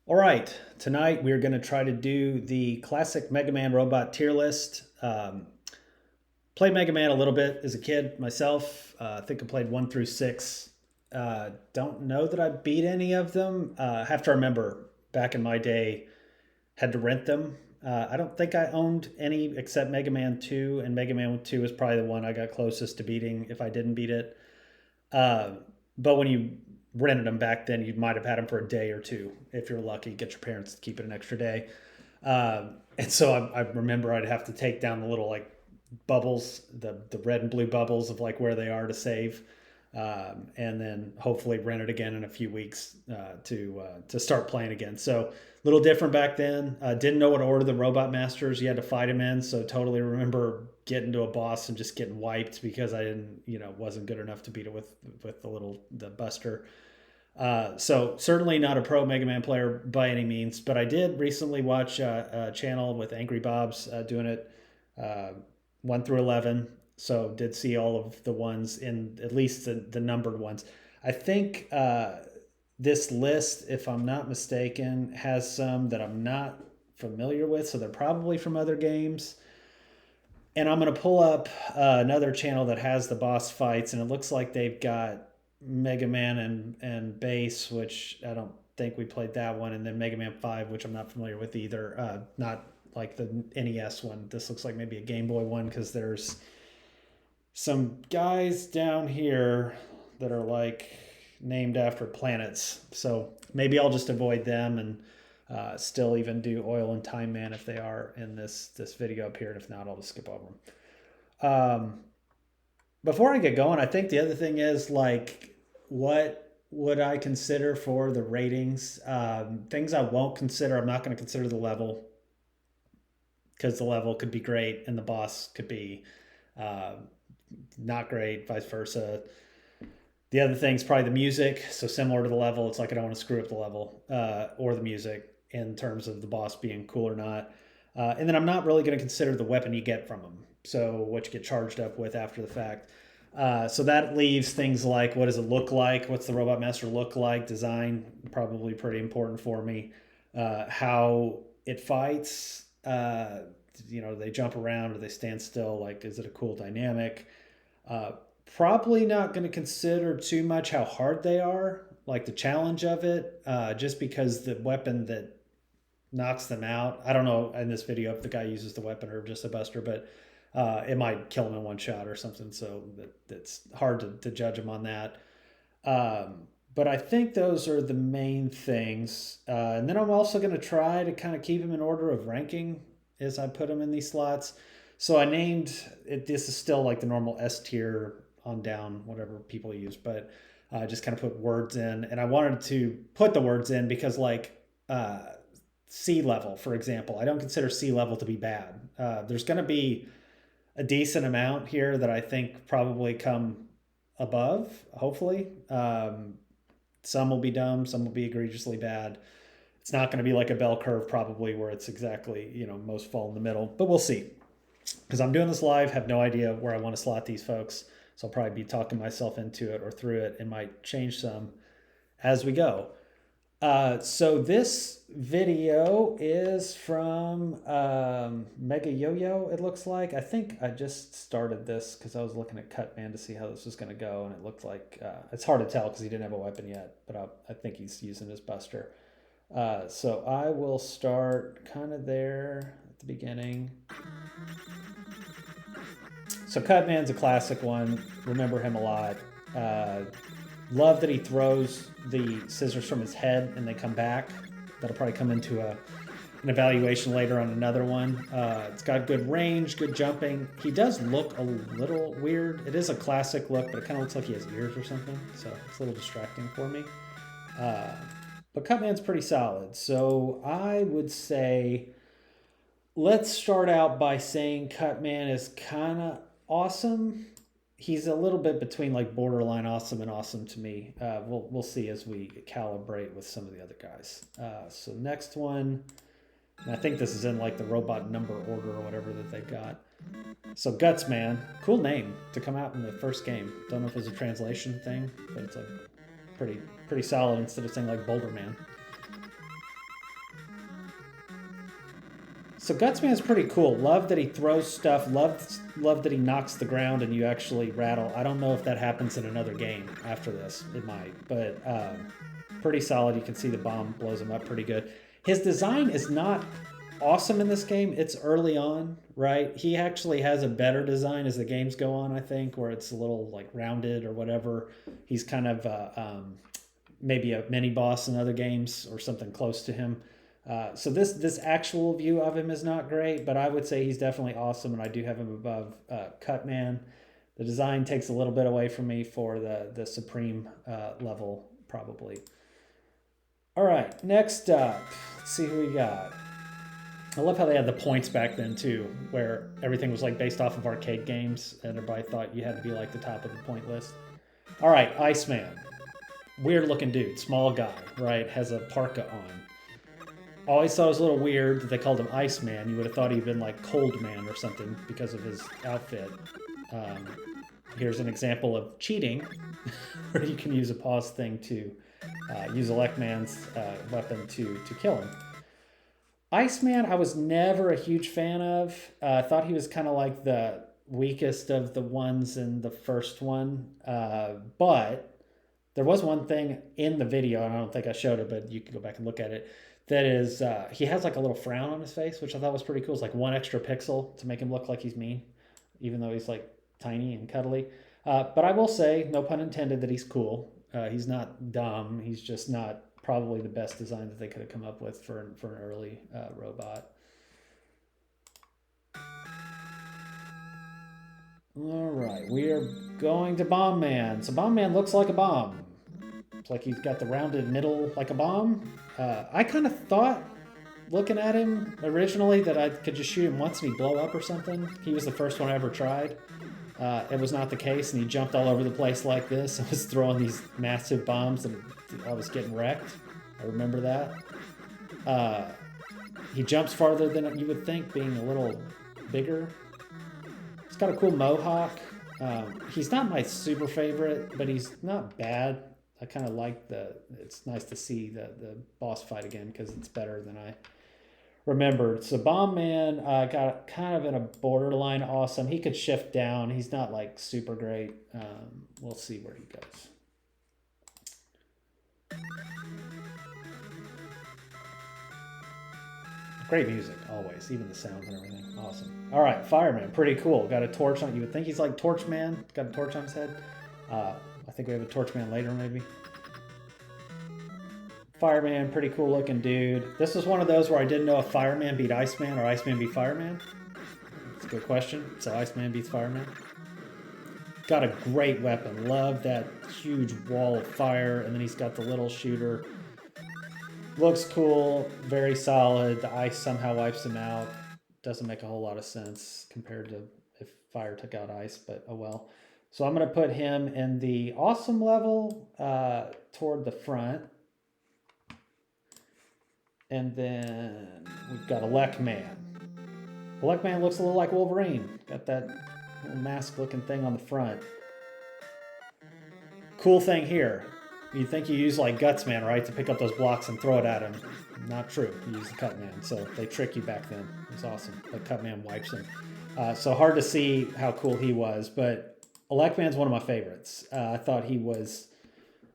All right, tonight we're going to try to do the classic Mega Man robot tier list. Played Mega Man a little bit as a kid myself. I think I played 1 through 6. Don't know that I beat any of them. Have to remember back in my day, had to rent them. I don't think I owned any except Mega Man 2, and Mega Man 2 was probably the one I got closest to beating if I didn't beat it. Uh, but when you rented them back then, you might have had them for a day or two if you're lucky. Get your parents to keep it an extra day. And so I remember I'd have to take down the little like bubbles, the red and blue bubbles of like where they are to save, and then hopefully rent it again in a few weeks to start playing again. So a little different back then. Didn't know what order the robot masters you had to fight him in, so totally remember getting to a boss and just getting wiped because I didn't, wasn't good enough to beat it with the Buster. So certainly not a pro Mega Man player by any means, but I did recently watch a channel with Angry Bob's doing it uh, 1 through 11. So did see all of the ones in at least the numbered ones. I think this list, if I'm not mistaken, has some that I'm not familiar with, so they're probably from other games. And I'm going to pull up another channel that has the boss fights, and it looks like they've got Mega Man and Bass, which I don't think we played that one, and then Mega Man 5, which I'm not familiar with either. Not like the NES one. This looks like maybe a Game Boy one because there's some guys down here that are like named after planets. So maybe I'll just avoid them and still even do Oil and Time Man if they are in this video up here, and if not, I'll just skip over them. Before I get going, I think the other thing is like, what would I consider for the ratings? Things I won't consider. I'm not going to consider the level because the level could be great and the boss could be uh, not great, vice versa. The other thing is probably the music. So similar to the level, it's like I don't want to screw up the level or the music in terms of the boss being cool or not. And then I'm not really going to consider the weapon you get from them. So what you get charged up with after the fact. So that leaves things like, what does it look like? What's the Robot Master look like? Design, probably pretty important for me. How it fights. They jump around or they stand still. Like, is it a cool dynamic? Uh, Probably not going to consider too much how hard they are, like the challenge of it, just because the weapon that knocks them out. I don't know in this video if the guy uses the weapon or just a buster, but it might kill him in one shot or something. So that's hard to judge him on that. But I think those are the main things. And then I'm also going to try to kind of keep them in order of ranking as I put them in these slots. So I named it, this is still like the normal S tier on down, whatever people use, but just kind of put words in. And I wanted to put the words in because like sea level, for example, I don't consider sea level to be bad. There's going to be a decent amount here that I think probably come above, hopefully. Some will be dumb, some will be egregiously bad. It's not going to be like a bell curve probably where it's exactly, most fall in the middle, but we'll see. Because I'm doing this live, have no idea where I want to slot these folks. So I'll probably be talking myself into it or through it and might change some as we go. So this video is from Mega Yo-Yo, it looks like. I think I just started this because I was looking at Cutman to see how this was going to go, and it looked like, it's hard to tell because he didn't have a weapon yet, but I think he's using his Buster. So I will start kind of there at the beginning. So Cutman's a classic one. Remember him a lot. Love that he throws the scissors from his head and they come back. That'll probably come into an evaluation later on another one. It's got good range, good jumping. He does look a little weird. It is a classic look, but it kind of looks like he has ears or something. So it's a little distracting for me. But Cutman's pretty solid. So I would say, let's start out by saying Cutman is kind of awesome. He's a little bit between like borderline awesome and awesome to me. We'll see as we calibrate with some of the other guys. So next one, and I think this is in like the robot number order or whatever that they've got. So Guts Man, cool name to come out in the first game. Don't know if it's a translation thing, but it's a pretty solid instead of saying like Boulder Man. So Gutsman is pretty cool. Love that he throws stuff. Love that he knocks the ground and you actually rattle. I don't know if that happens in another game after this. It might, but pretty solid. You can see the bomb blows him up pretty good. His design is not awesome in this game. It's early on, right? He actually has a better design as the games go on, I think, where it's a little like rounded or whatever. He's kind of maybe a mini boss in other games or something close to him. So this actual view of him is not great, but I would say he's definitely awesome, and I do have him above Cutman. The design takes a little bit away from me for the Supreme level, probably. All right, next up, let's see who we got. I love how they had the points back then, too, where everything was like based off of arcade games, and everybody thought you had to be like the top of the point list. All right, Iceman. Weird looking dude, small guy, right? Has a parka on. Always thought it was a little weird that they called him Iceman. You would have thought he'd been like Cold Man or something because of his outfit. Here's an example of cheating, where you can use a pause thing to use Electman's weapon to kill him. Iceman, I was never a huge fan of. I thought he was kind of like the weakest of the ones in the first one. But there was one thing in the video, and I don't think I showed it, but you can go back and look at it. That is, he has like a little frown on his face, which I thought was pretty cool. It's like one extra pixel to make him look like he's mean, even though he's like tiny and cuddly. But I will say, no pun intended, that he's cool. He's not dumb. He's just not probably the best design that they could have come up with for an early robot. All right, we are going to Bomb Man. So Bomb Man looks like a bomb. It's like he's got the rounded middle like a bomb. I kind of thought, looking at him originally, that I could just shoot him once and he'd blow up or something. He was the first one I ever tried. It was not the case, and he jumped all over the place like this. I was throwing these massive bombs, and I was getting wrecked. I remember that. He jumps farther than you would think, being a little bigger. He's got a cool mohawk. He's not my super favorite, but he's not bad. I kind of like it's nice to see the boss fight again because it's better than I remembered. So Bomb Man got kind of in a borderline awesome. He could shift down. He's not like super great. We'll see where he goes. Great music, always. Even the sounds and everything. Awesome. All right, Fireman. Pretty cool. Got a torch on. You would think he's like Torch Man. Got a torch on his head. I think we have a Torchman later, maybe. Fireman, pretty cool looking dude. This was one of those where I didn't know if Fireman beat Iceman or Iceman beat Fireman. It's a good question. So Iceman beats Fireman. Got a great weapon. Love that huge wall of fire. And then he's got the little shooter. Looks cool. Very solid. The ice somehow wipes him out. Doesn't make a whole lot of sense compared to if fire took out ice, but oh well. So I'm going to put him in the awesome level toward the front. And then we've got Electman. Electman looks a little like Wolverine. Got that little mask-looking thing on the front. Cool thing here. You'd think you use like Gutsman, right, to pick up those blocks and throw it at him. Not true. You use the Cutman. So they trick you back then. It was awesome. But Cutman wipes him. So hard to see how cool he was, but Electman's one of my favorites. I thought he was,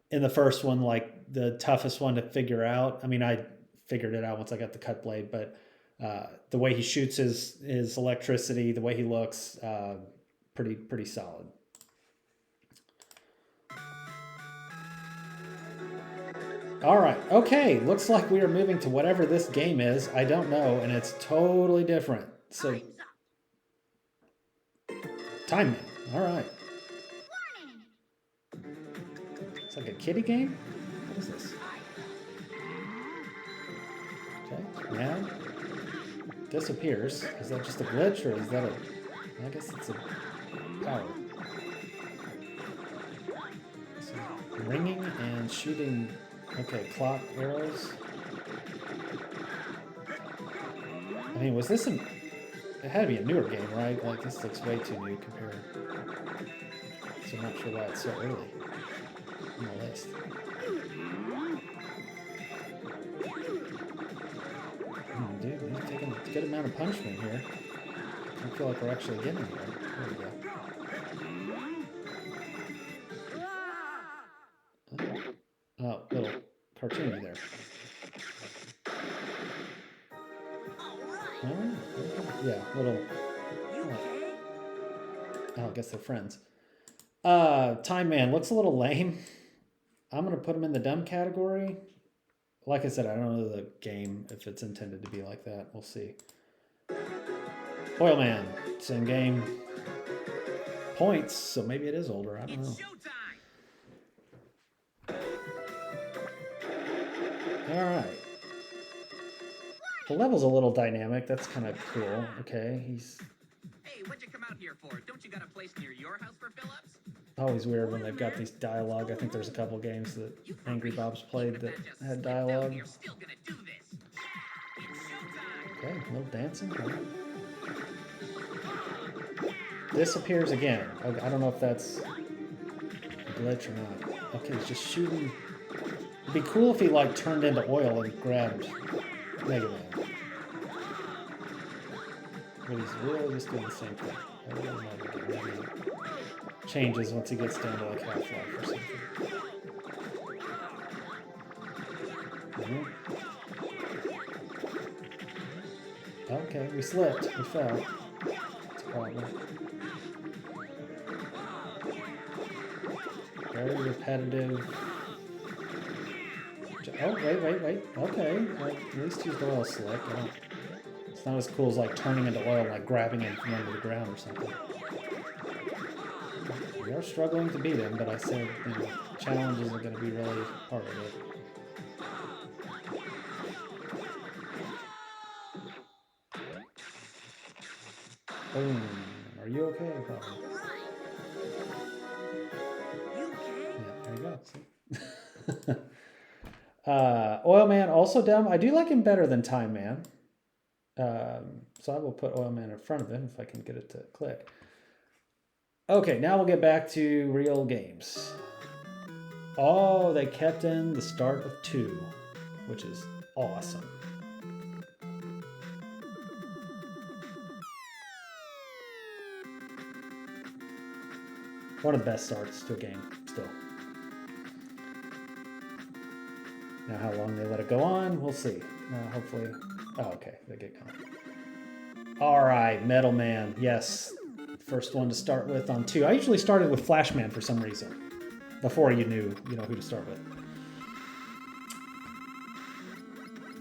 in the first one, like the toughest one to figure out. I mean, I figured it out once I got the cut blade, but the way he shoots his electricity, the way he looks, pretty solid. All right, okay, looks like we are moving to whatever this game is. I don't know, and it's totally different. So, Time Man, all right. It's like a kiddie game? What is this? Okay, now disappears. Is that just a glitch, or is that I guess it's a power. So, ringing and shooting, okay, clock arrows. I mean, was this it had to be a newer game, right? Like, this looks way too new compared. So I'm not sure why it's so early on the list. Dude, these taking a good amount of punishment here. I don't feel like we're actually getting there. There we go. Oh, little cartoony there. Oh, yeah, little. Oh, I guess they're friends. Time Man looks a little lame. I'm gonna put him in the dumb category. Like I said, I don't know the game if it's intended to be like that. We'll see. Oil Man, same game. Points, so maybe it is older. I don't know. All right. The level's a little dynamic. That's kind of cool. Okay, he's. Hey, what'd you come out here for? Don't you got a place near your house for Phillips? Always weird when they've got these dialogue. I think there's a couple games that Angry Bob's played that had dialogue. Okay, a little dancing. Disappears again. I don't know if that's a glitch or not. Okay, he's just shooting. It'd be cool if he like turned into oil and grabbed Mega Man. But he's really just doing the same thing. I don't know if maybe changes once he gets down to like Half-Life or something. Okay, we slipped. We fell. That's a problem. Very repetitive. Oh, wait. Okay. Well, at least use the oil slick. It's not as cool as like turning into oil, like grabbing it from under the ground or something. We are struggling to beat him, but I said, you know, challenges are going to be really part of it. Boom. Are you okay? Probably. Yeah, there you go. See? Oil Man, also dumb. I do like him better than Time Man. So I will put Oil Man in front of him if I can get it to click. Okay, now we'll get back to real games. Oh, they kept in the start of 2, which is awesome. One of the best starts to a game, still. Now how long they let it go on, we'll see. Hopefully, oh, okay, they get going. All right, Metal Man, yes. First one to start with on 2. I usually started with Flash Man for some reason, before you knew, who to start with.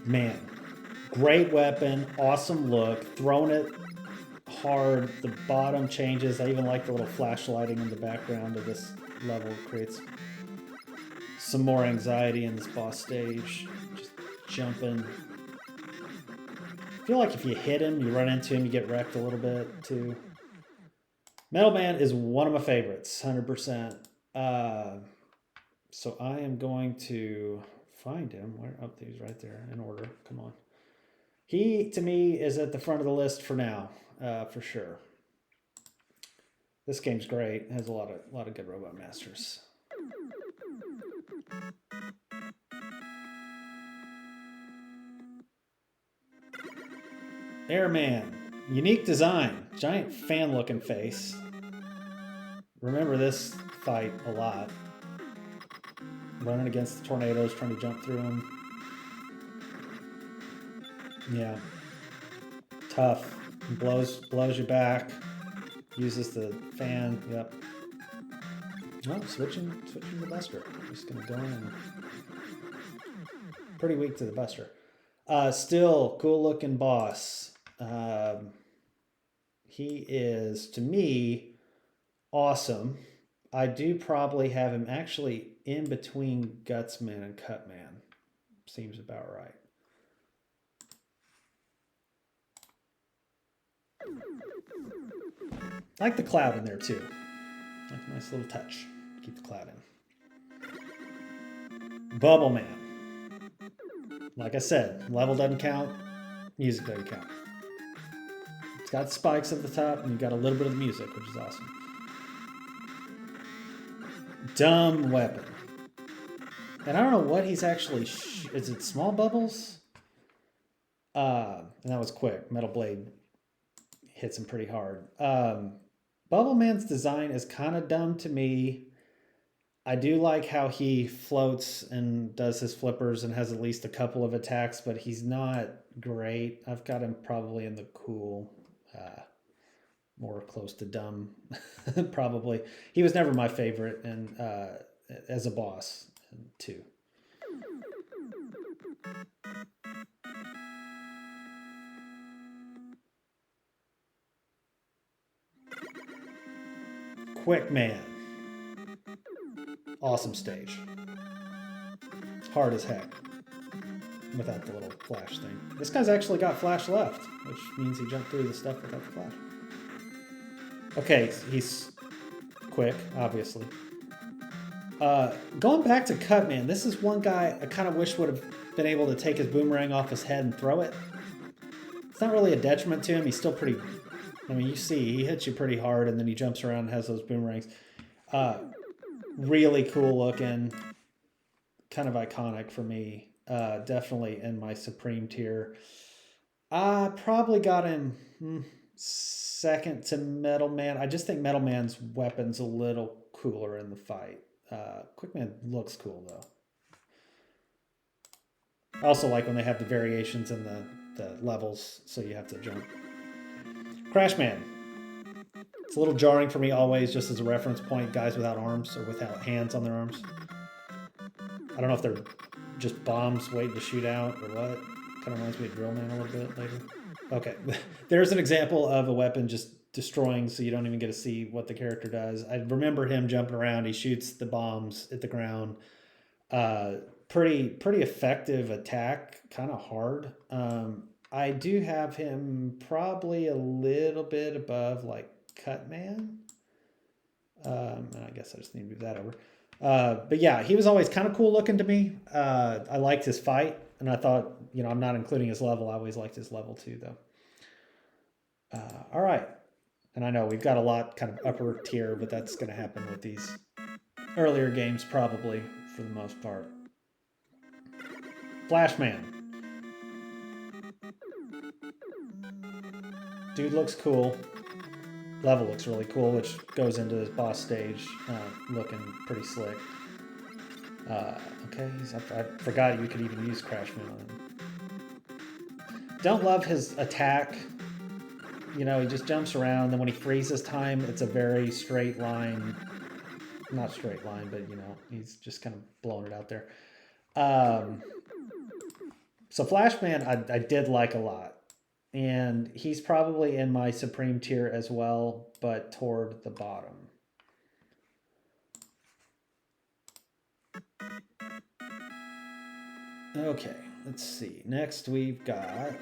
Man, great weapon, awesome look, throwing it hard. The bottom changes. I even like the little flashlighting in the background of this level. Creates some more anxiety in this boss stage. Just jumping. I feel like if you hit him, you run into him, you get wrecked a little bit too. Metal Man is one of my favorites, 100%. So I am going to find him. Where? Oh, he's right there in order. Come on. He, to me, is at the front of the list for now, for sure. This game's great. It has a lot of good Robot Masters. Airman. Unique design. Giant fan-looking face. Remember this fight a lot. Running against the tornadoes, trying to jump through them. Yeah. Tough. Blows you back. Uses the fan. Yep. Oh, switching the Buster. Just gonna go in and pretty weak to the Buster. Still cool looking boss. He is, to me, awesome. I do probably have him actually in between Gutsman and Cutman. Seems about right. I like the cloud in there too. Like a nice little touch. Keep the cloud in. Bubble Man. Like I said, level doesn't count, music doesn't count. It's got spikes at the top, and you've got a little bit of the music, which is awesome. Dumb weapon. And I don't know what he's actually... is it small bubbles? And that was quick. Metal Blade hits him pretty hard. Bubble Man's design is kind of dumb to me. I do like how he floats and does his flippers and has at least a couple of attacks, but he's not great. I've got him probably in the cool, more close to dumb, probably. He was never my favorite, and as a boss too. Quick Man. Awesome stage. Hard as heck. Without the little flash thing. This guy's actually got flash left, which means he jumped through the stuff without the flash. Okay, he's quick, obviously. Going back to Cutman, this is one guy I kind of wish would have been able to take his boomerang off his head and throw it. It's not really a detriment to him. He's still pretty... I mean, you see, he hits you pretty hard, and then he jumps around and has those boomerangs. Really cool looking. Kind of iconic for me. Definitely in my Supreme tier. I probably got him second to Metal Man. I just think Metal Man's weapon's a little cooler in the fight. Quickman looks cool, though. I also like when they have the variations in the levels, so you have to jump. Crashman. It's a little jarring for me always, just as a reference point, guys without arms or without hands on their arms. I don't know if they're just bombs waiting to shoot out or what. Kind of reminds me of Drill Man a little bit later. Okay, there's an example of a weapon just destroying so you don't even get to see what the character does. I remember him jumping around. He shoots the bombs at the ground. Pretty effective attack, kind of hard. I do have him probably a little bit above like Cutman. And I guess I just need to move that over. But yeah, he was always kind of cool looking to me. I liked his fight, and I thought, I'm not including his level. I always liked his level too, though. All right. And I know we've got a lot kind of upper tier, but that's going to happen with these earlier games probably for the most part. Flashman. Dude looks cool. Level looks really cool, which goes into his boss stage looking pretty slick. Okay, I forgot you could even use Crashman on him. Don't love his attack. He just jumps around. Then when he freezes time, it's a very straight line. Not straight line, but, he's just kind of blowing it out there. So Flashman, I did like a lot. And he's probably in my Supreme tier as well, but toward the bottom. Okay, let's see. Next we've got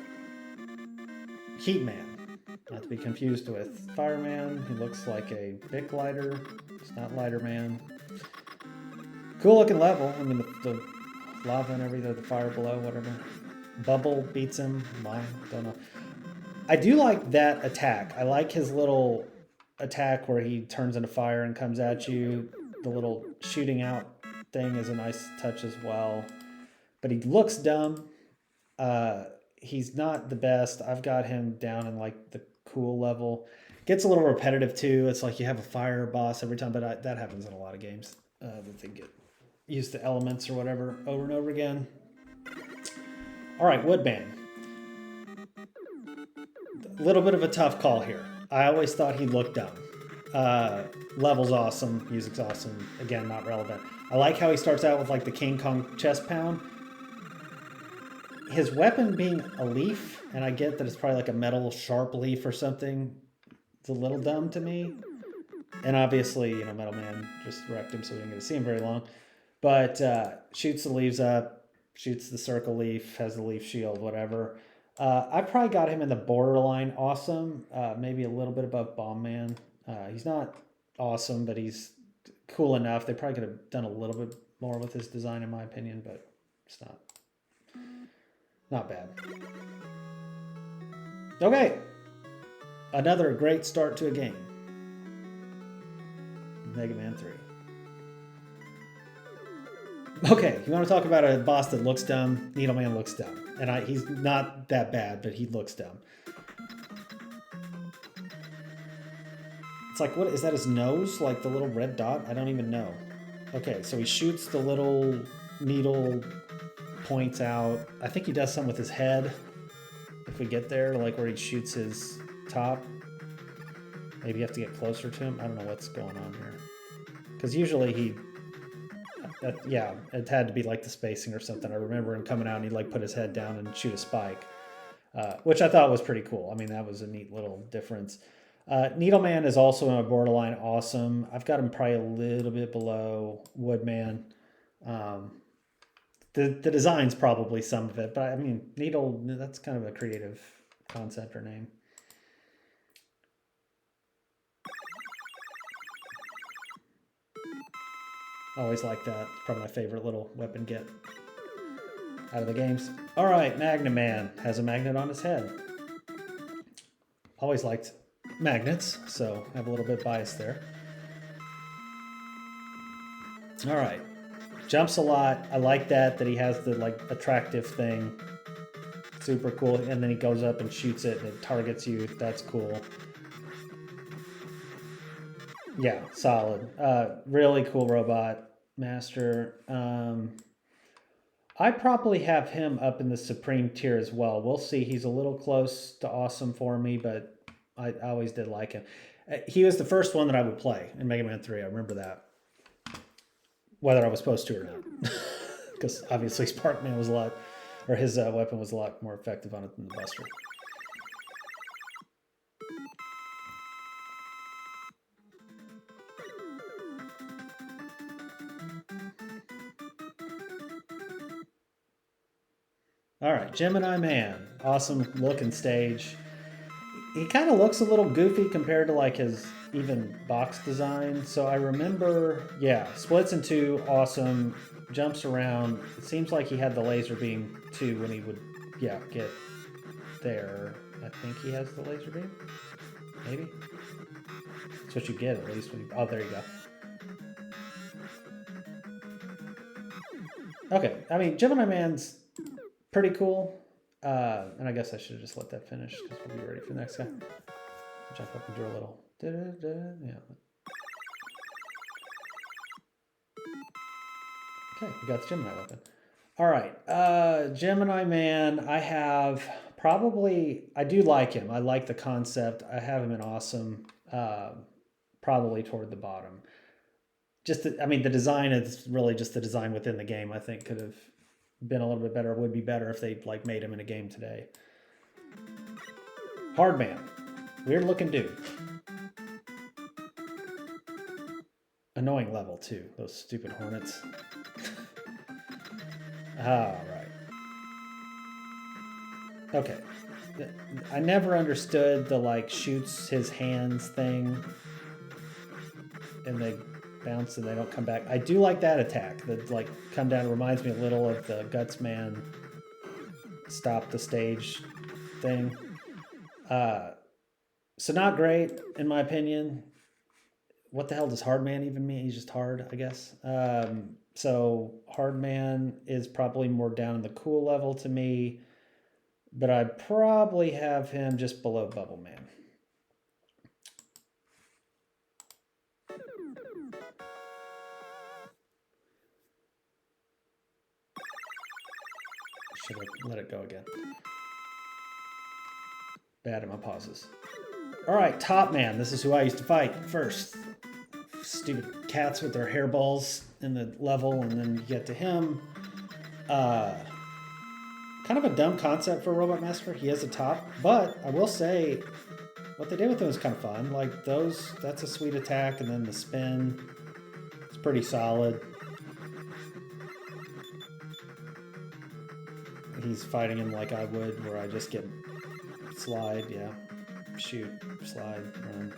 Heatman. Not to be confused with Fireman. He looks like a Bic lighter. It's not Lighterman. Cool looking level. I mean, the lava and everything, the fire below, whatever. Bubble beats him. Why? Don't know. I do like that attack. I like his little attack where he turns into fire and comes at you. The little shooting out thing is a nice touch as well. But he looks dumb. He's not the best. I've got him down in like the cool level. Gets a little repetitive too. It's like you have a fire boss every time, but that happens in a lot of games that they get used to elements or whatever over and over again. All right, Woodman. A little bit of a tough call here. I always thought he looked dumb. Level's awesome. Music's awesome. Again, not relevant. I like how he starts out with like the King Kong chest pound. His weapon being a leaf, and I get that it's probably like a metal sharp leaf or something. It's a little dumb to me. And obviously, Metal Man just wrecked him, so we didn't get to see him very long. But shoots the leaves up, shoots the circle leaf, has the leaf shield, whatever. I probably got him in the borderline awesome, maybe a little bit above Bomb Man. He's not awesome, but he's cool enough. They probably could have done a little bit more with his design, in my opinion, but it's not bad. Okay, another great start to a game. Mega Man 3. Okay, you want to talk about a boss that looks dumb? Needleman looks dumb. And he's not that bad, but he looks dumb. It's like, what is that, his nose? Like the little red dot? I don't even know. Okay, so he shoots the little needle points out. I think he does something with his head. If we get there, like where he shoots his top. Maybe you have to get closer to him. I don't know what's going on here. Because usually he... yeah, it had to be like the spacing or something. I remember him coming out and he'd like put his head down and shoot a spike. Which I thought was pretty cool. I mean, that was a neat little difference. Needleman is also a borderline awesome. I've got him probably a little bit below Woodman. The design's probably some of it, but I mean, Needle, that's kind of a creative concept or name. Always like that. It's probably my favorite little weapon get out of the games. All right, Magnet Man has a magnet on his head. Always liked magnets, so I have a little bit bias there. All right, jumps a lot. I like that he has the like attractive thing. Super cool. And then he goes up and shoots it and it targets you. That's cool. Yeah, solid. Really cool robot master. I probably have him up in the supreme tier as well. We'll see. He's a little close to awesome for me, but I always did like him. He was the first one that I would play in Mega Man 3. I remember that. Whether I was supposed to or not. Because obviously Sparkman was a lot, or his weapon was a lot more effective on it than the Buster. All right, Gemini Man. Awesome looking stage. He kind of looks a little goofy compared to like his even box design. So I remember, yeah, splits in two, awesome, jumps around. It seems like he had the laser beam too when he would, yeah, get there. I think he has the laser beam. Maybe. That's what you get at least when you, oh, there you go. Okay, I mean, Gemini Man's pretty cool. And I guess I should have just let that finish because we'll be ready for the next guy. Jump up and do a little. Yeah. Okay, we got the Gemini weapon. All right, Gemini Man. I have probably. I do like him. I like the concept. I have him in awesome. Probably toward the bottom. Just, I mean, the design is really just the design within the game. I think could have been a little bit better. Would be better if they like made him in a game today. Hardman, weird looking dude. Annoying level too. Those stupid hornets. All right. Okay. I never understood the like shoots his hands thing, and they bounce and they don't come back. I do like that attack. That like come down. It reminds me a little of the Gutsman stop the stage thing. So not great in my opinion. What the hell does Hardman even mean? He's just hard, I guess. So Hardman is probably more down in the cool level to me, but I'd probably have him just below Bubble Man. Should have let it go again. Bad at my pauses. All right, Top Man. This is who I used to fight first. Stupid cats with their hairballs in the level, and then you get to him. Kind of a dumb concept for a Robot Master. He has a top, but I will say what they did with him is kind of fun. Like those, that's a sweet attack, and then the spin, it's pretty solid. He's fighting him like I would, where I just get slide, yeah, shoot, slide, run.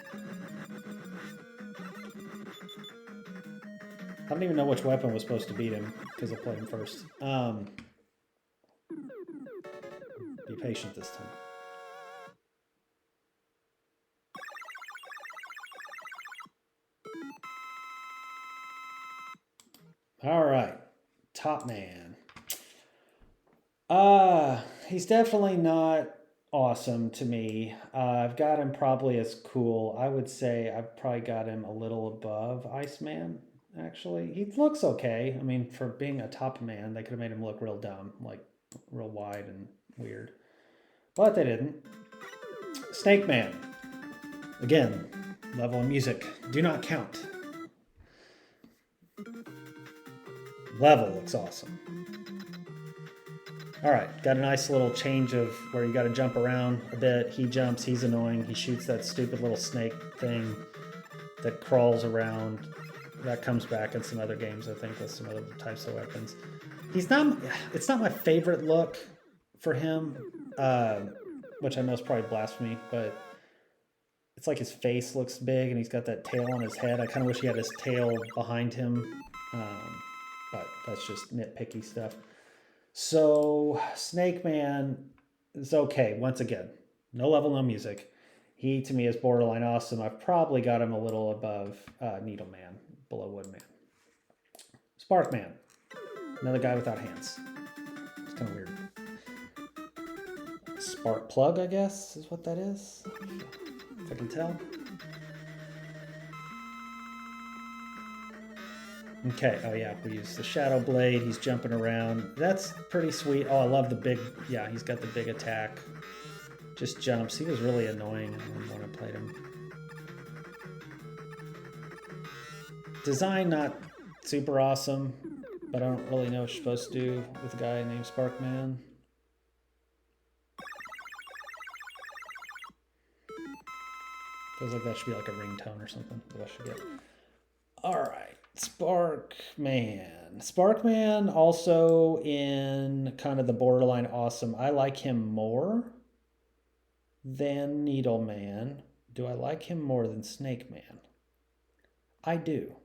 I don't even know which weapon was supposed to beat him because I played him first. Be patient this time. All right, Top Man. He's definitely not awesome to me. I've got him probably as cool. I would say I've probably got him a little above Iceman, actually. He looks okay. I mean, for being a top man, they could have made him look real dumb, like real wide and weird. But they didn't. Snake Man. Again, level of music. Do not count. Level looks awesome. All right, got a nice little change of where you got to jump around a bit. He jumps, he's annoying. He shoots that stupid little snake thing that crawls around. That comes back in some other games, I think, with some other types of weapons. It's not my favorite look for him, which I know is probably blasphemy, but it's like his face looks big and he's got that tail on his head. I kind of wish he had his tail behind him, but that's just nitpicky stuff. So Snake Man is okay. Once again, no level, no music. He to me is borderline awesome. I've probably got him a little above Needle Man, below Woodman. Spark Man, another guy without hands. It's kind of weird. Spark Plug, I guess, is what that is. If I can tell. Okay, oh yeah, we use the Shadow Blade. He's jumping around. That's pretty sweet. Oh, I love the big, yeah, he's got the big attack. Just jumps. He was really annoying when I played him. Design not super awesome, but I don't really know what you're supposed to do with a guy named Sparkman. Feels like that should be like a ringtone or something that I should get. All right. Sparkman. Sparkman also in kind of the borderline awesome. I like him more than Needleman. Do I like him more than Snake Man? I do.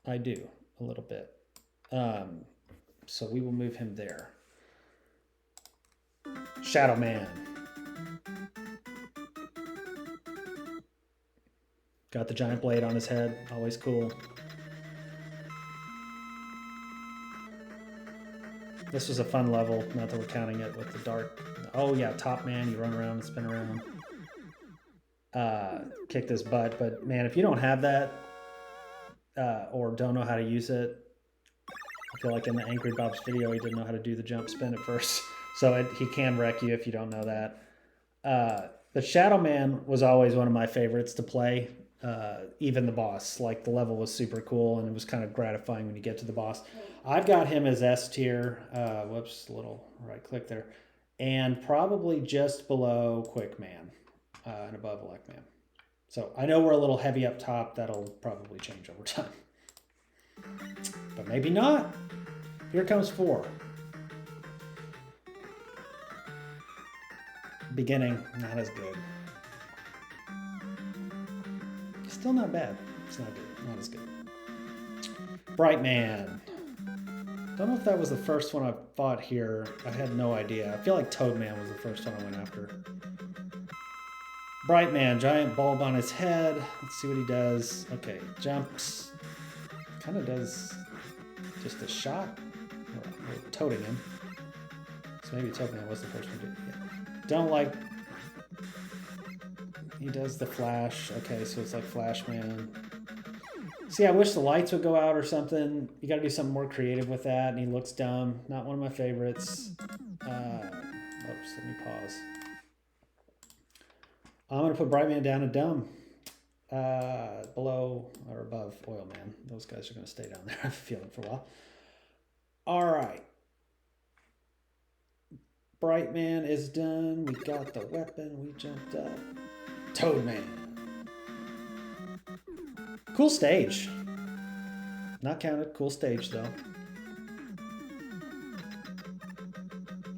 I do a little bit. So we will move him there. Shadow Man. Got the giant blade on his head. Always cool. This was a fun level, not that we're counting it with the dark. Oh yeah, Top Man, you run around and spin around. Kick this butt, but man, if you don't have that, or don't know how to use it, I feel like in the Angry Bob's video, he didn't know how to do the jump spin at first. So he can wreck you if you don't know that. But Shadow Man was always one of my favorites to play. Even the boss, like the level was super cool and it was kind of gratifying when you get to the boss. I've got him as S tier. Whoops, a little right click there. And probably just below Quick Man and above Elect Man. So I know we're a little heavy up top. That'll probably change over time. But maybe not. Here comes 4. Beginning, not as good. Still not bad. It's not good. Not as good. Bright Man. Don't know if that was the first one I fought here. I had no idea. I feel like Toad Man was the first one I went after. Bright Man, giant bulb on his head. Let's see what he does. Okay, jumps. Kind of does just a shot. We're toting him. So maybe Toad Man was the first one to do it. Yeah. Don't like... He does the flash. Okay, so it's like Flash Man. See, I wish the lights would go out or something. You got to do something more creative with that. And he looks dumb. Not one of my favorites. Oops, let me pause. I'm going to put Bright Man down to dumb. Below or above Oil Man. Those guys are going to stay down there. I have a feeling for a while. All right. Bright Man is done. We got the weapon. We jumped up. Toad Man. Cool stage. Not counted. Cool stage, though.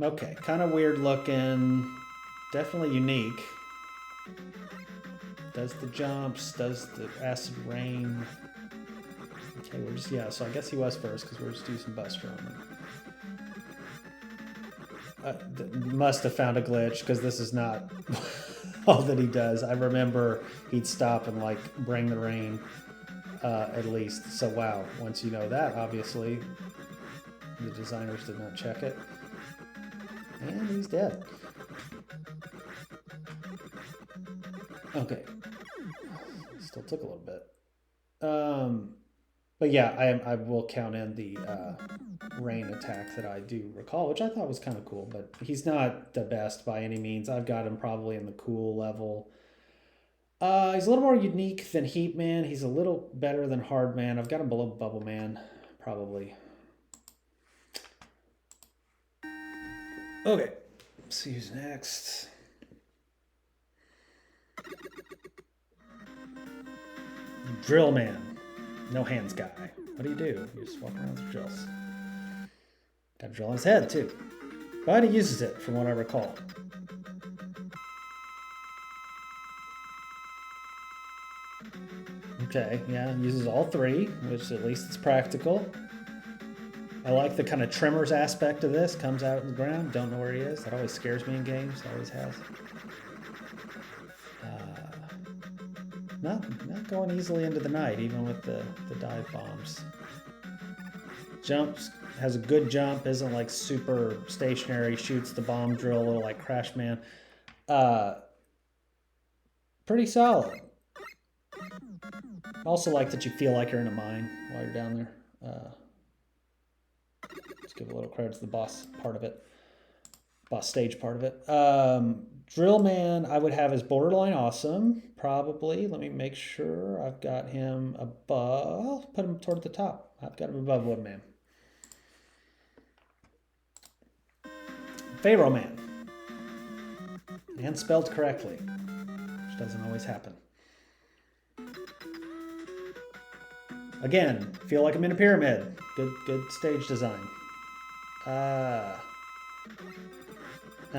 Okay, kind of weird looking. Definitely unique. Does the jumps. Does the acid rain. Okay, we're just, yeah, so I guess he was first because we're just using Buster on him. Must have found a glitch because this is not... all that he does. I remember he'd stop and like bring the rain at least. So wow, once you know that, obviously The designers did not check it. And he's dead. Okay. Still took a little bit. But yeah, I will count in the rain attack that I do recall, which I thought was kind of cool, but he's not the best by any means. I've got him probably in the cool level. He's a little more unique than Heat Man. He's a little better than Hard Man. I've got him below Bubble Man, probably. Okay, let's see who's next. Drill Man. No hands guy. What do? You just walk around with drills. Got a drill on his head, too. But he uses it, from what I recall. Okay, yeah, uses all three, which at least it's practical. I like the kind of tremors aspect of this. Comes out in the ground, don't know where he is. That always scares me in games, always has. Not going easily into the night, even with the dive bombs. Jumps, has a good jump, isn't like super stationary, shoots the bomb drill a little like Crash Man. Pretty solid. Also like that you feel like you're in a mine while you're down there. Let's give a little credit to the boss part of it. Boss stage part of it. Drill Man, I would have as borderline awesome, probably. Let me make sure I've got him above. I'll put him toward the top. I've got him above Woodman. Pharaoh Man. And spelled correctly, which doesn't always happen. Again, feel like I'm in a pyramid. Good stage design. We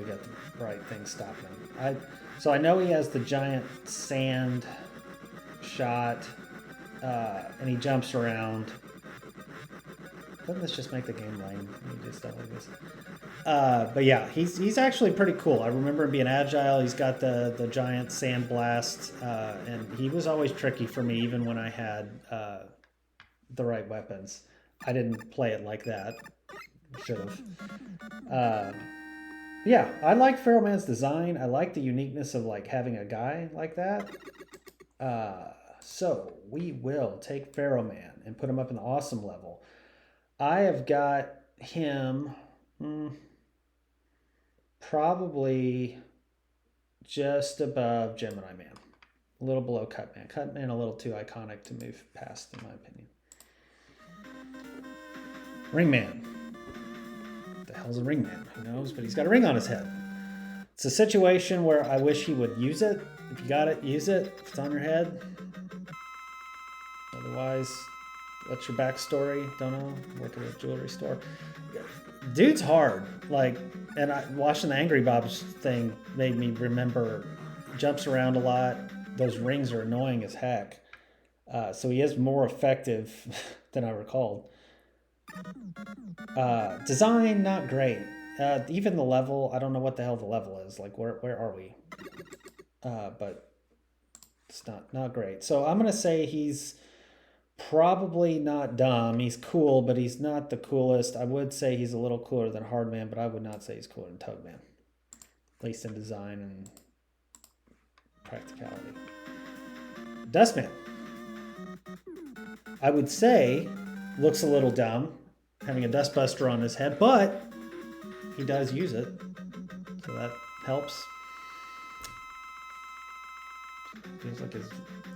got the right thing stopping him. So I know he has the giant sand shot, and he jumps around. Doesn't this just make the game lame? You do stuff like this. But yeah, he's actually pretty cool. I remember him being agile. He's got the giant sand blast, and he was always tricky for me, even when I had the right weapons. I didn't play it like that. Should have. Yeah, I like Pharaoh Man's design. I like the uniqueness of like having a guy like that. So we will take Pharaoh Man and put him up in the awesome level. I have got him probably just above Gemini Man. A little below Cut Man. Cut Man a little too iconic to move past, in my opinion. Ring Man. What the hell's a ring man? Who knows? But he's got a ring on his head. It's a situation where I wish he would use it. If you got it, use it. If it's on your head. Otherwise, what's your backstory? Don't know. Work at a jewelry store. Dude's hard. Like, and watching the Angry Bob's thing made me remember. Jumps around a lot. Those rings are annoying as heck. So he is more effective than I recalled. Design, not great. Even the level, I don't know what the hell the level is. Like, where are we? But it's not great. So I'm going to say he's probably not dumb. He's cool, but he's not the coolest. I would say he's a little cooler than Hardman, but I would not say he's cooler than Tugman. At least in design and practicality. Dustman. I would say looks a little dumb, having a dustbuster on his head, but he does use it, so that helps. Feels like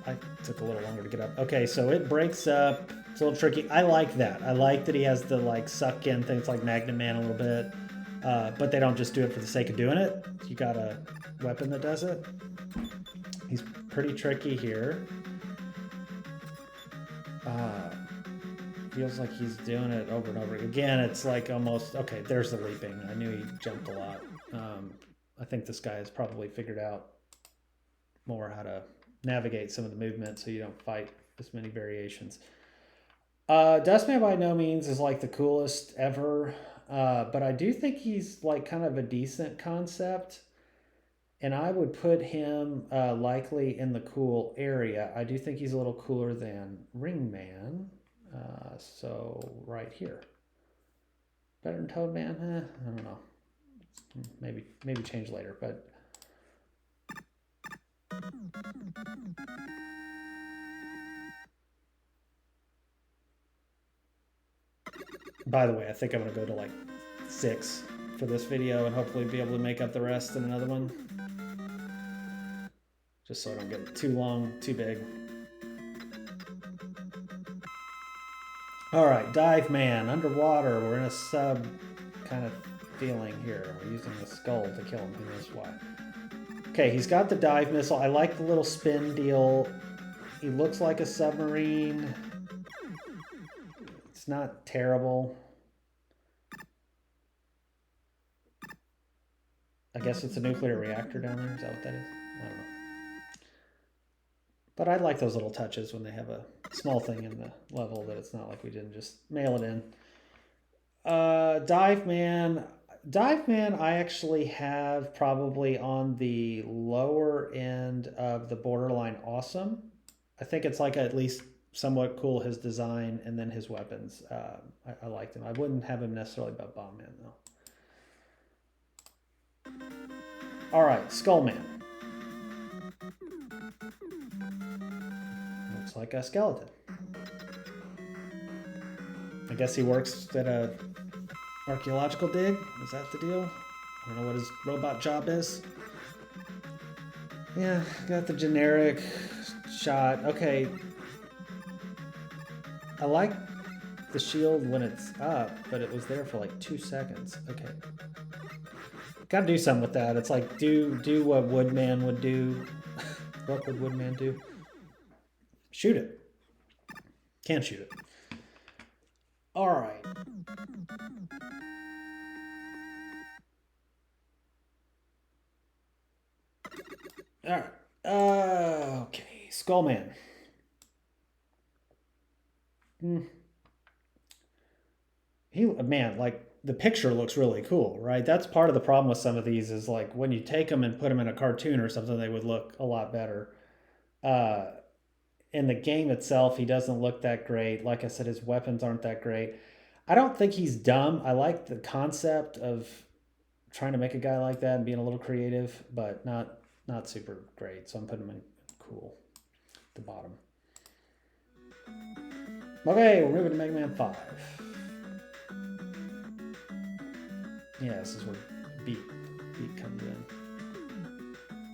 I took a little longer to get up. Okay, so it breaks up. It's a little tricky. I like that. I like that he has the like suck in things like Magnet Man a little bit, but they don't just do it for the sake of doing it. You got a weapon that does it. He's pretty tricky here. Feels like he's doing it over and over again. It's like almost okay. There's the leaping. I knew he jumped a lot. I think this guy has probably figured out more how to navigate some of the movement so you don't fight as many variations. Dustman by no means is like the coolest ever, but I do think he's like kind of a decent concept, and I would put him likely in the cool area. I do think he's a little cooler than Ringman, so right here. Better than Toad Man? I don't know. Maybe change later, but by the way, I think I'm gonna go to like 6 for this video and hopefully be able to make up the rest in another one. Just so I don't get it too long, too big. All right, Dive Man, underwater. We're in a sub kind of feeling here. We're using the skull to kill him. Who knows why? Okay, he's got the dive missile. I like the little spin deal. He looks like a submarine. It's not terrible. I guess it's a nuclear reactor down there. Is that what that is? I don't know. But I like those little touches when they have a small thing in the level that it's not like we didn't just mail it in. Dive Man. Dive Man, I actually have probably on the lower end of the borderline awesome. I think it's like at least somewhat cool, his design and then his weapons. I liked him. I wouldn't have him necessarily above Bomb Man though. All right, Skull Man. Looks like a skeleton. I guess he works at a archaeological dig. Is that the deal? I don't know what his robot job is. Yeah, got the generic shot. Okay. I like the shield when it's up, but it was there for like 2 seconds. Okay. Gotta do something with that. It's like do what Woodman would do. What would Woodman do? Shoot it. Can't shoot it. All right. All right. Okay. Skullman. Man, like the picture looks really cool, right? That's part of the problem with some of these is like when you take them and put them in a cartoon or something, they would look a lot better. In the game itself, he doesn't look that great. Like I said, his weapons aren't that great. I don't think he's dumb. I like the concept of trying to make a guy like that and being a little creative, but not super great. So I'm putting him in cool at the bottom. Okay, we're moving to Mega Man 5. Yeah, this is where beat comes in.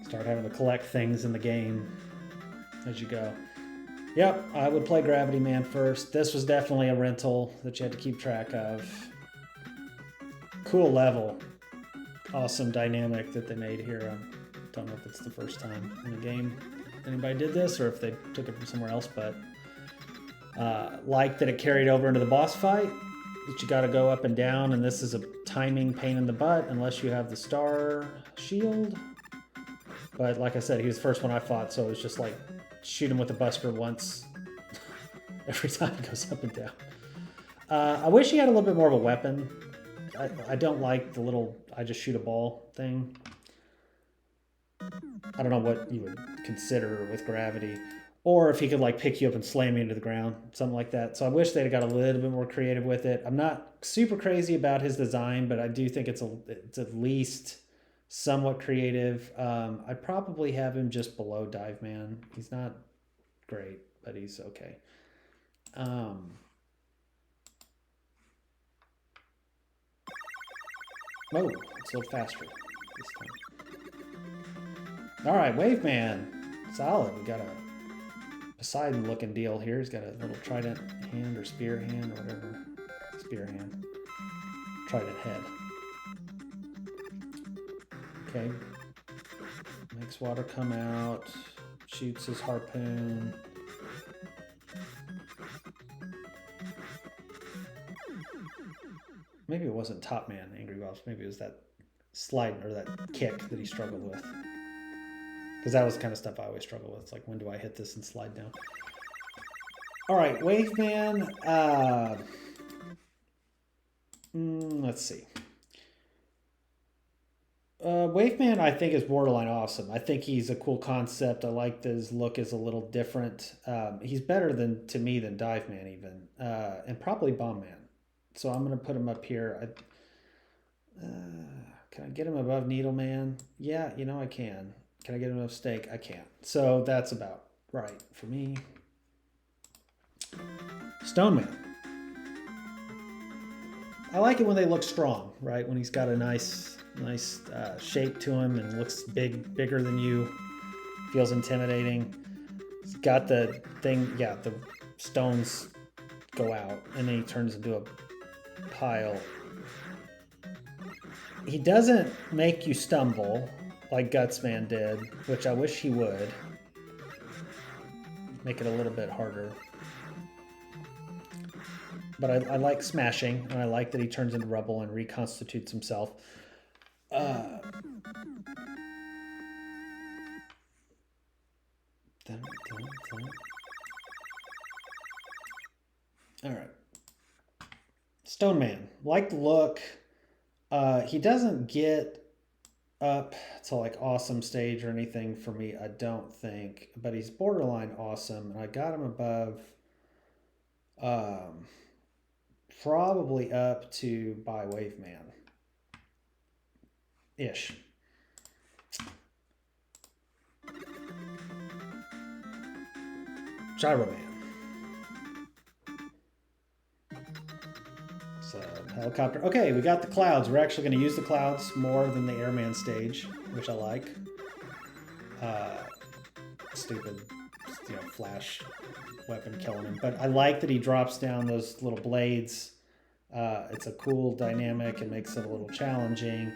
Start having to collect things in the game as you go. Yep, I would play Gravity Man first. This was definitely a rental that you had to keep track of. Cool level. Awesome dynamic that they made here. I don't know if it's the first time in a game anybody did this or if they took it from somewhere else, but like that it carried over into the boss fight, that you got to go up and down, and this is a timing pain in the butt unless you have the star shield. But like I said, he was the first one I fought, so it was just like shoot him with a buster once every time he goes up and down. I wish he had a little bit more of a weapon. I don't like the little I just shoot a ball thing. I don't know what you would consider with gravity. Or if he could like pick you up and slam you into the ground, something like that. So I wish they'd got a little bit more creative with it. I'm not super crazy about his design, but I do think it's at least somewhat creative. I'd probably have him just below Dive Man. He's not great, but he's okay. Oh, it's a little faster this time. All right, Wave Man, solid. We got a Poseidon looking deal here. He's got a little trident hand or spear hand or whatever. Spear hand. Trident head. Okay. Makes water come out. Shoots his harpoon. Maybe it wasn't Top Man, Angry Boss. Maybe it was that slide or that kick that he struggled with. Because that was the kind of stuff I always struggle with. It's like, when do I hit this and slide down? All right, Wave Man. Let's see. Wave Man, I think, is borderline awesome. I think he's a cool concept. I like his look is a little different. He's better to me than Dive Man even, and probably Bomb Man. So I'm going to put him up here. Can I get him above Needleman? Yeah, you know I can. Can I get him above Stake? I can't. So that's about right for me. Stoneman. I like it when they look strong, right? When he's got a nice shape to him and looks bigger than you. Feels intimidating. He's got the thing, yeah, the stones go out and then he turns into a pile. He doesn't make you stumble like Gutsman did, which I wish he would. Make it a little bit harder. But I like smashing, and I like that he turns into rubble and reconstitutes himself. All right. Stoneman. Like the look. He doesn't get up to like awesome stage or anything for me, I don't think. But he's borderline awesome, and I got him above probably up to by Waveman. Ish. Gyroman. So, helicopter. Okay, we got the clouds. We're actually going to use the clouds more than the airman stage, which I like. Stupid, flash weapon killing him. But I like that he drops down those little blades. It's a cool dynamic. It makes it a little challenging.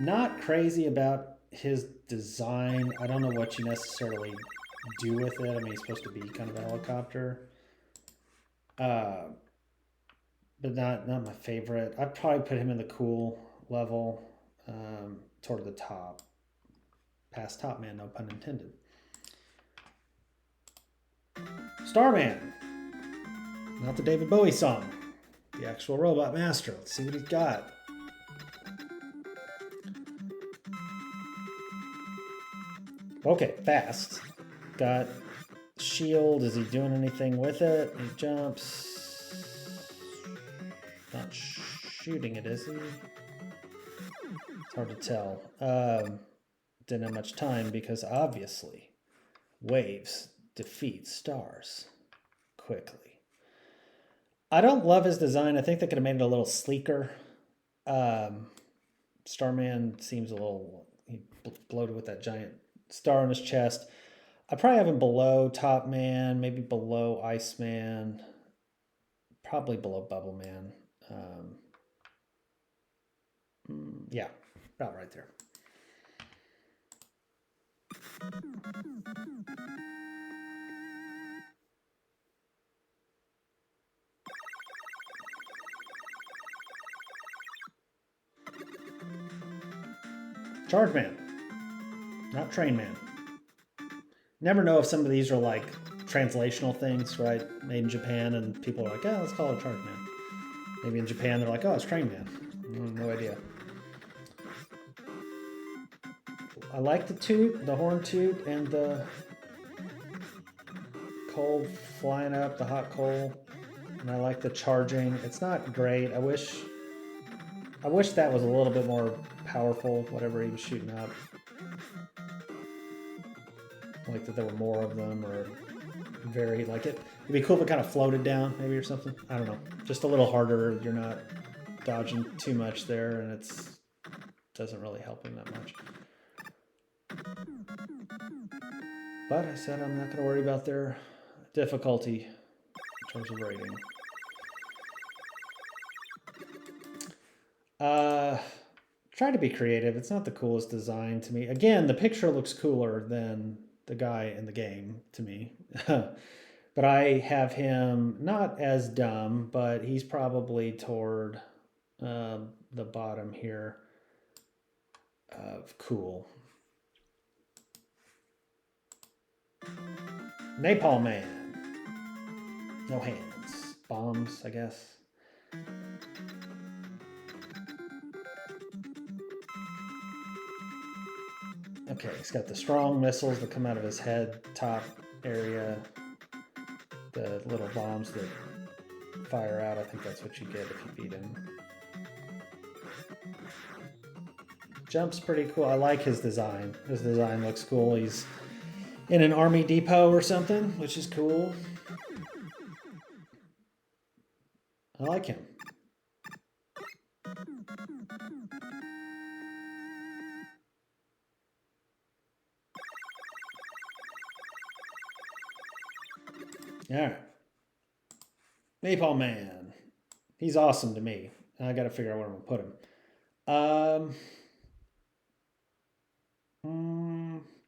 Not crazy about his design. I don't know what you necessarily do with it. I mean, he's supposed to be kind of a helicopter. But not my favorite. I'd probably put him in the cool level, toward the top. Past top man, no pun intended. Starman. Not the David Bowie song. The actual Robot Master. Let's see what he's got. Okay, fast. Got shield. Is he doing anything with it? He jumps. Not shooting it, is he? It's hard to tell. Didn't have much time because obviously waves defeat stars quickly. I don't love his design. I think they could have made it a little sleeker. Starman seems a little bloated with that giant star on his chest. I probably have him below Top Man, maybe below Iceman, probably below Bubble Man. Yeah, about right there. Charge Man, not Train Man. Never know if some of these are like translational things, right? Made in Japan, and people are like, oh, let's call it Charge Man. Maybe in Japan, they're like, oh, it's Train Man. No idea. I like the toot, the horn toot, and the coal flying up, the hot coal. And I like the charging. It's not great. I wish that was a little bit more powerful, whatever he was shooting up. Like that there were more of them, or very like it. It'd be cool if it kind of floated down, maybe, or something. I don't know. Just a little harder. You're not dodging too much there, and it's doesn't really help him that much. But I said I'm not going to worry about their difficulty in terms of rating. Try to be creative. It's not the coolest design to me. Again, the picture looks cooler than the guy in the game to me. But I have him not as dumb, but he's probably toward the bottom here of cool. Napalm Man. No hands. Bombs, I guess. Okay, he's got the strong missiles that come out of his head top area. The little bombs that fire out. I think that's what you get if you beat him. Jump's pretty cool. I like his design. His design looks cool. He's in an army depot or something, which is cool. I like him. All right. Maypole Man. He's awesome to me. I got to figure out where I'm going to put him.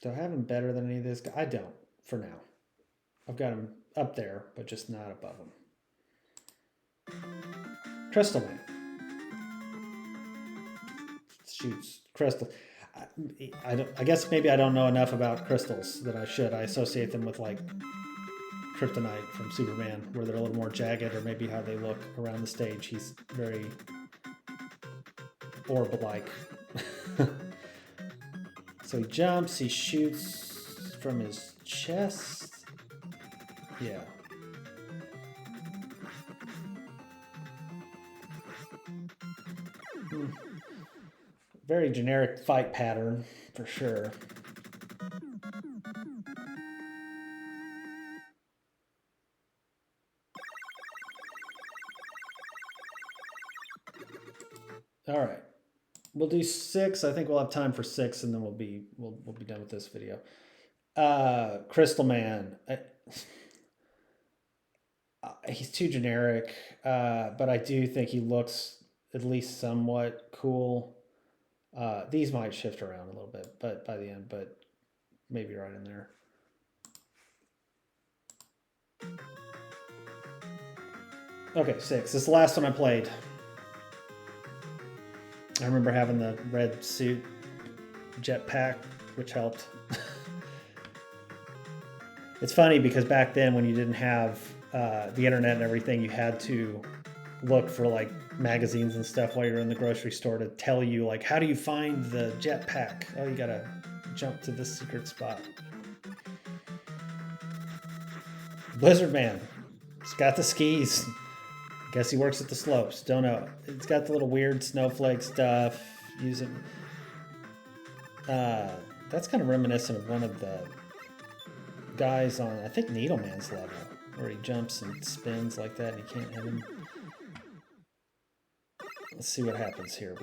Do I have him better than any of this guy? I don't, for now. I've got him up there, but just not above him. Crystal Man. Shoots crystal. I guess maybe I don't know enough about crystals that I should. I associate them with like kryptonite from Superman, where they're a little more jagged, or maybe how they look around the stage. He's very orb-like. So he jumps, he shoots from his chest. Yeah. Very generic fight pattern, for sure. All right, we'll do 6. I think we'll have time for 6, and then we'll be done with this video. Crystal Man. He's too generic, but I do think he looks at least somewhat cool. These might shift around a little bit, but by the end, but maybe right in there. Okay, 6. This is the last one I played. I remember having the red suit jetpack, which helped. It's funny because back then when you didn't have the internet and everything, you had to look for like magazines and stuff while you're in the grocery store to tell you like, how do you find the jetpack? Oh, you gotta jump to this secret spot. Blizzard Man. He's got the skis. Guess he works at the slopes. Don't know. It's got the little weird snowflake stuff. Using. That's kind of reminiscent of one of the guys on, I think, Needleman's level, where he jumps and spins like that and you can't hit him. Let's see what happens here.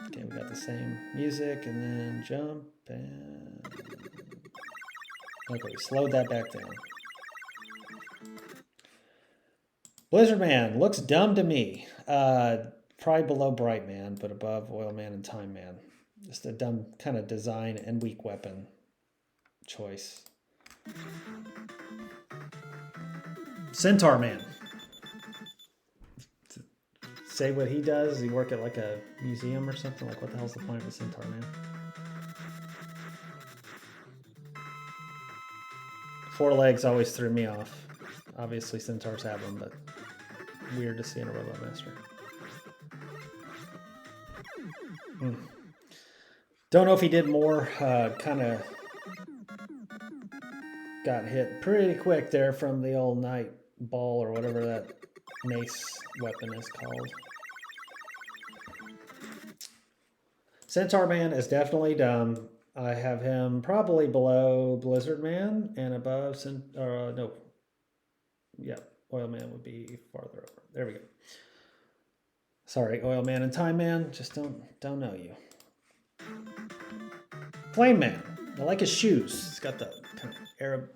Okay, we got the same music and then jump and... Okay, we slowed that back down. Blizzard Man looks dumb to me. Probably below Bright Man, but above Oil Man and Time Man. Just a dumb kind of design and weak weapon choice. Centaur Man. To say what he does, does he work at like a museum or something? Like, what the hell's the point of a Centaur Man? Four legs always threw me off. Obviously, centaurs have them, but weird to see in a Robot Master. Don't know if he did more. Kind of got hit pretty quick there from the old night ball or whatever that mace weapon is called. Centaur Man is definitely dumb. I have him probably below Blizzard Man and above no. Yeah, Oil Man would be farther over. There we go. Sorry, Oil Man and Time Man. Just don't know you. Flame Man. I like his shoes. He's got the kind of Arab,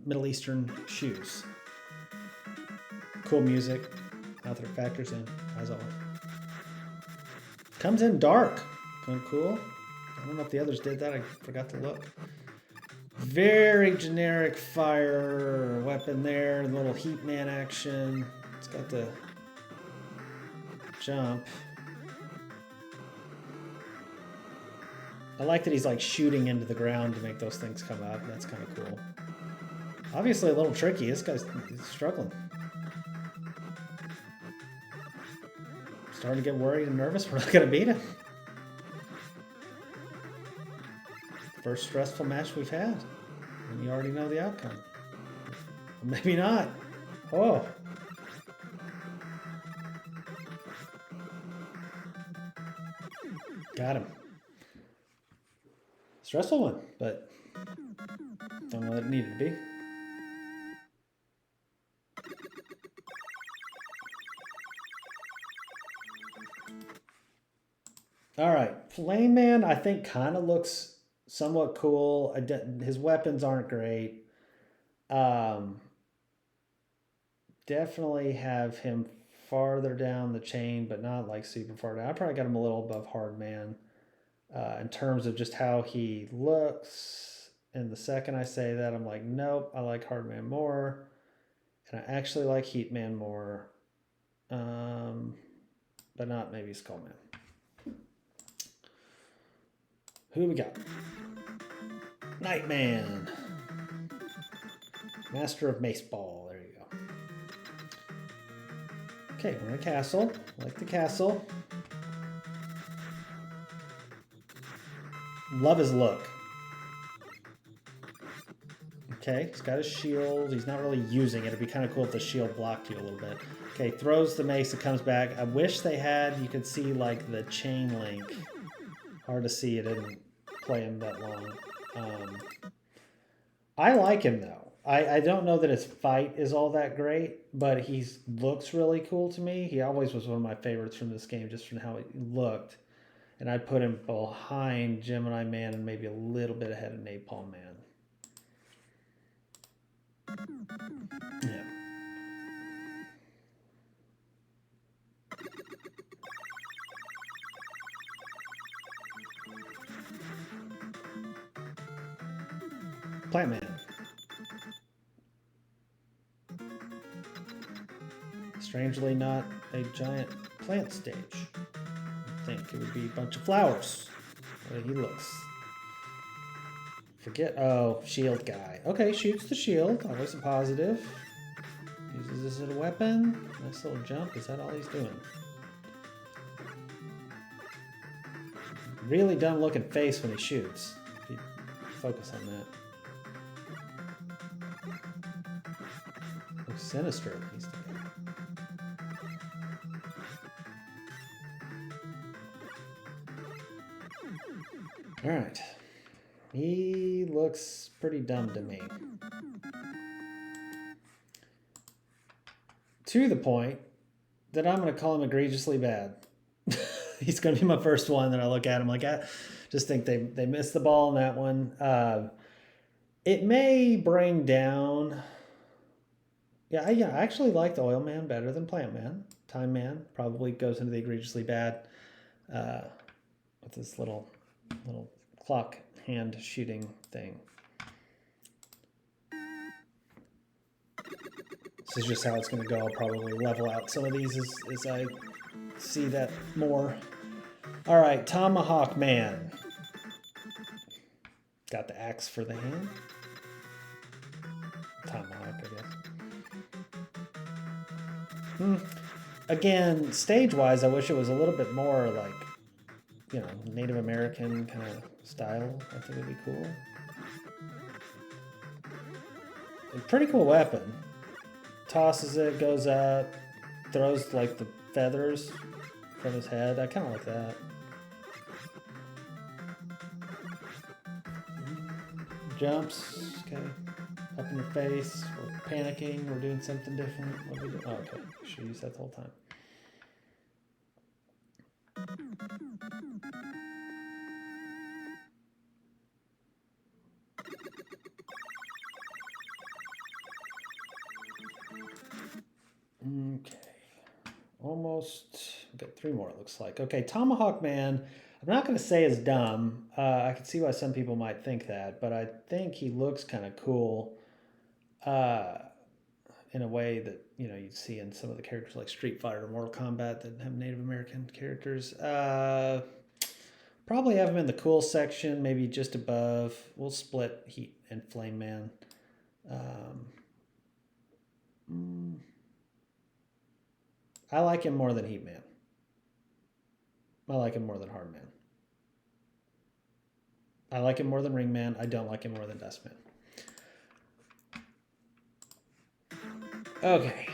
Middle Eastern shoes. Cool music. Not that it factors in, as always. Comes in dark. Kind of cool. I don't know if the others did that. I forgot to look. Very generic fire weapon there. Little Heat Man action. It's got the jump. I like that he's like shooting into the ground to make those things come up. That's kind of cool. Obviously a little tricky. This guy's struggling. Starting to get worried and nervous. We're not going to beat him. First stressful match we've had. And you already know the outcome. Maybe not. Oh, Got him. Stressful one, but don't know what it needed to be. All right, Flame Man, I think kind of looks somewhat cool. His weapons aren't great. Definitely have him farther down the chain, but not like super far down. I probably got him a little above Hard Man in terms of just how he looks. And the second I say that, I'm like, nope, I like Hard Man more. And I actually like Heat Man more. But not maybe Skull Man. Who we got? Nightman. Master of Mace Ball. There you go. Okay, we're in a castle. I like the castle. Love his look. Okay, he's got his shield. He's not really using it. It'd be kind of cool if the shield blocked you a little bit. Okay, throws the mace. It comes back. I wish they had, you could see like the chain link. Hard to see. It didn't play him that long. I like him though. I don't know that his fight is all that great, but he looks really cool to me. He always was one of my favorites from this game, just from how he looked. And I'd put him behind Gemini Man and maybe a little bit ahead of Napalm Man. Yeah. Plant Man. Strangely not a giant plant stage. I think it would be a bunch of flowers. The way he looks. Forget, oh, shield guy. Okay, shoots the shield, always a positive. Uses this as a weapon. Nice little jump, is that all he's doing? Really dumb looking face when he shoots. If you focus on that. Looks sinister at least. Alright. He looks pretty dumb to me. To the point that I'm going to call him egregiously bad. He's going to be my first one that I look at him like, I just think they missed the ball on that one. It may bring down... Yeah, I actually like the Oil Man better than Plant Man. Time Man probably goes into the egregiously bad with this little clock hand shooting thing. This is just how it's going to go. I'll probably level out some of these as I see that more. All right, Tomahawk Man. Got the axe for the hand. Tomahawk, I guess. Again, stage-wise, I wish it was a little bit more like, you know, Native American kind of style. I think it'd be cool. A pretty cool weapon. Tosses it, goes up, throws like the feathers from his head. I kind of like that. Jumps, okay, up in your face. We're panicking. We're doing something different. What are we doing? Oh, okay, should use that the whole time. Okay, almost. We've got 3 more, it looks like. Okay, Tomahawk Man, I'm not going to say is dumb. I can see why some people might think that, but I think he looks kind of cool in a way that, you know, you'd see in some of the characters like Street Fighter or Mortal Kombat that have Native American characters. Probably have him in the cool section, maybe just above. We'll split Heat and Flame Man. I like him more than Heat Man. I like him more than Hard Man. I like him more than Ring Man. I don't like him more than Dust Man. Okay.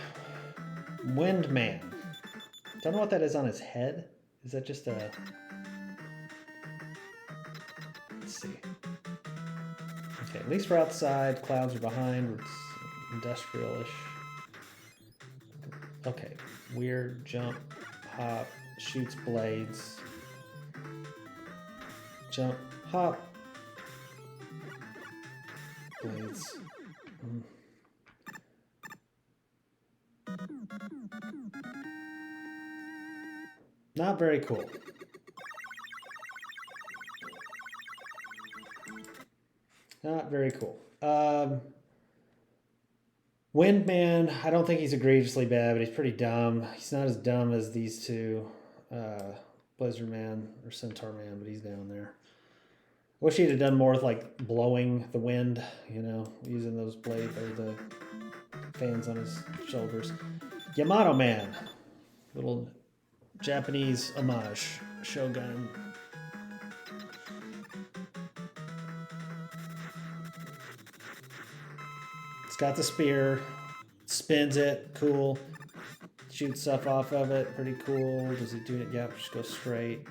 Wind Man. Don't know what that is on his head. Is that just a... Let's see. Okay, at least we're outside. Clouds are behind. It's industrial-ish. Okay, weird jump, hop, shoots blades. Jump, hop, blades. Not very cool. Not very cool. Windman, I don't think he's egregiously bad, but he's pretty dumb. He's not as dumb as these two, Blizzard Man or Centaur Man, but he's down there. I wish he'd have done more with like blowing the wind, you know, using those blades or the fans on his shoulders. Yamato Man, little Japanese homage, Shogun. It's got the spear, spins it, cool. Shoots stuff off of it, pretty cool. Does he do it? Yep, just go straight.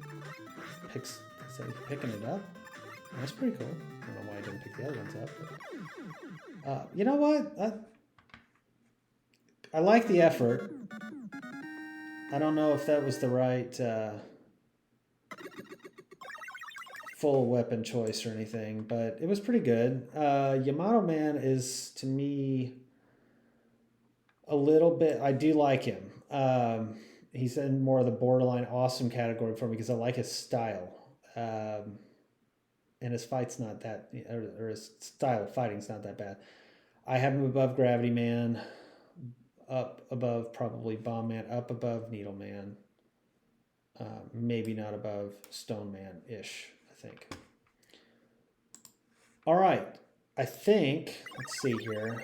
Picks, is he picking it up? That's pretty cool. I don't know why I didn't pick the other ones up. But, you know what? I like the effort. I don't know if that was the right full weapon choice or anything, but it was pretty good. Yamato Man is, to me, a little bit, I do like him. He's in more of the borderline awesome category for me because I like his style. And his fight's not that, or his style of fighting's not that bad. I have him above Gravity Man, up above probably Bomb Man, up above Needle Man. Maybe not above Stone Man-ish, I think. All right. I think, let's see here.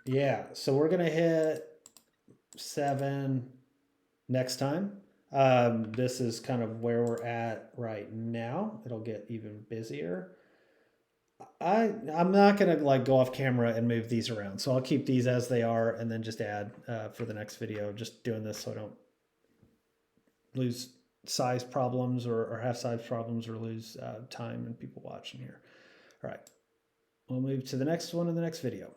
Yeah, so we're going to hit 7 next time. This is kind of where we're at right now. It'll get even busier. I'm not going to like go off camera and move these around. So I'll keep these as they are and then just add for the next video. Just doing this so I don't lose size problems or have size problems or lose time and people watching here. All right. We'll move to the next one in the next video.